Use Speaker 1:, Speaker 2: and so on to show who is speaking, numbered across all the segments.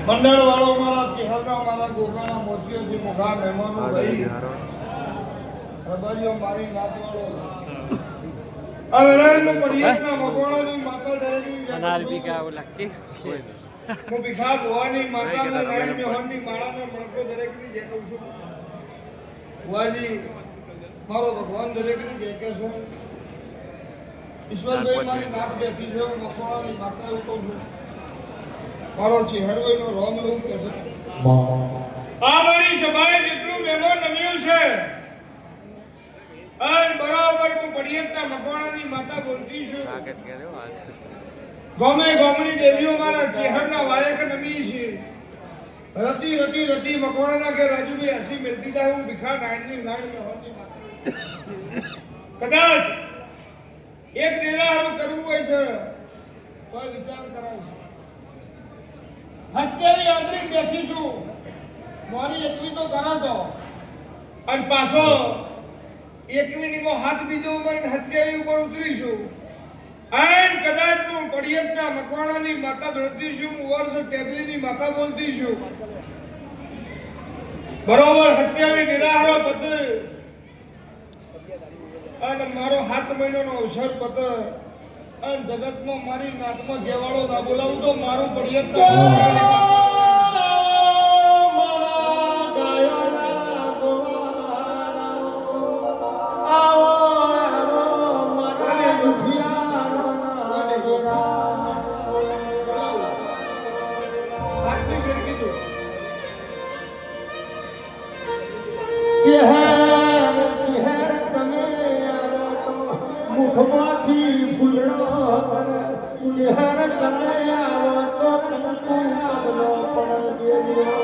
Speaker 1: મંડળ વાળો મારા ચહેરા મારા ગોગાના મોતીઓથી મુખા મહેમાનો ભાઈ રબારીઓ મારી નાત વાળો હવે રેનો પડિયાના મકોણાની માતા દરેકની
Speaker 2: અનાર બી કા લગતી
Speaker 1: હું ભીખા ભવાની માતાના નામ મેહોની માળાનો મળકો દરેકની જે કહું છું ભુવાજી મારો ભગવાન દરેકની જે કે છું ઈશ્વરભાઈ મારી નાત બેઠી છે મકોણાની માતા એવું કહું છું મારો ચહેરોનો રોમ લઉં કે છે આ મારી સભાએ જેટલું મહેમાન નમ્યું છે અને બરાબર હું પડિયતના મકોણાની માતા બોલતી છું
Speaker 2: તાકાત કે દો આજ
Speaker 1: ગમે ગમણી દેવીઓ મારા ચહેરના વાયક નમી છે રતી રતી રતી મકોણાના કે રાજુભાઈ હસી મિલતી તા હું ભીખા નાણની નાણ મે હોતી કદાચ એક દેરારું કરવું હોય છે કોઈ વિચાર કરાય છે હત્યારી આંતરિક બેઠીશું મારી એકવી તો કરાતો અને પાછો એકવીની કો હાથ બીજો ઉપર હત્યારી ઉપર ઉતરીશું આન કદાચ હું પડિયતના મકવાણાની માતા ધડતી છું હું વર્ષ ટેબલીની માતા બોલતી છું બરોબર હત્યાવી નિરાહારો પતે અને મારો 7 મહિનાનો અવસર પતે અને જગતમાં મારી નાતમાં જેવાળો ના બોલાવું તો મારું પડિયત
Speaker 3: મુખમાંથી ફૂલડો કરે ચહેર તમે આવો તો કંકુ પગલો પણ દેવ્યો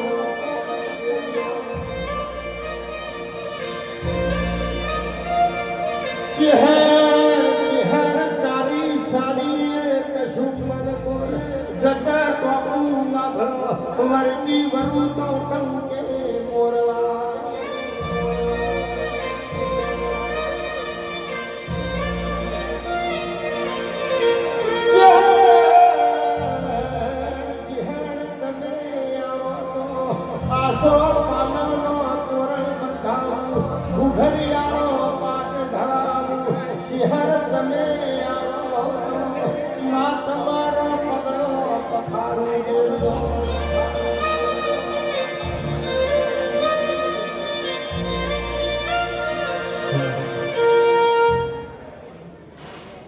Speaker 3: ચહેર તારી સાડી કશું મન કોઈ જતા બાપુ માધવ વરતી વરું તો કંકે મોરલા આસો પાલનો તોરણ બંધાવું ઉઘરિયાળો પાક ઢળાવું ચહેર તમે આવો મા તમારો પગલો પથારો દેવો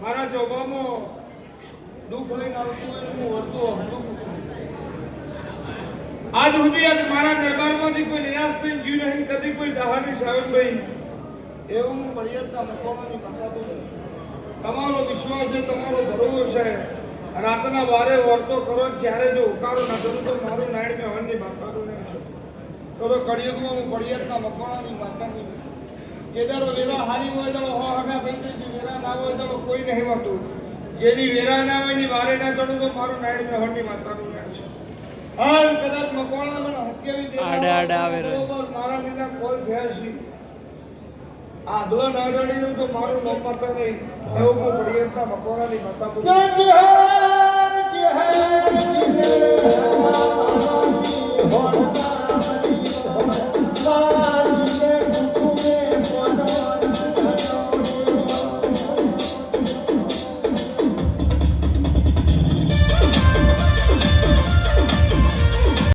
Speaker 1: મારા જોગામાં દુઃખ લઈને આવતું હોય હું વર્તો આજ સુધી આજ મારા દરબારમાંથી કોઈ નિરાશ થઈને જીવ નહીં કદી કોઈ દહાની સાવનભાઈ એવું હું પડિયતના મકોણાની માતા બોલું છું તમારો વિશ્વાસ છે તમારો ભરોસો છે રાતના વારે વર્તો કરો જ્યારે જો ઉકાળો ના કરું તો મારું નાયણ મેં હવનની માતાનું નહીં છે તો કળિયુગમાં હું પડિયતના મકોણાની માતા બોલું કેદારો વેરા હારી હોય તો હો હગા થઈ જશે વેરા ના હોય તો કોઈ નહીં હોતું જેની વેરા ના હોય ની વારે ના ચડું તો મારું નાયણ મેં હવનની માતાનું નહીં છે હાલ કદાચ મકોણા મને હકેવી દે
Speaker 2: આડે આડે આવે રે
Speaker 1: બરોબર મારા નીના કોલ થયા છે આદલો નાડાડી નું તો મારું નામ માતા નહીં એવું હું પડિયતના મકોણાની માતા બોલું
Speaker 3: ચહેર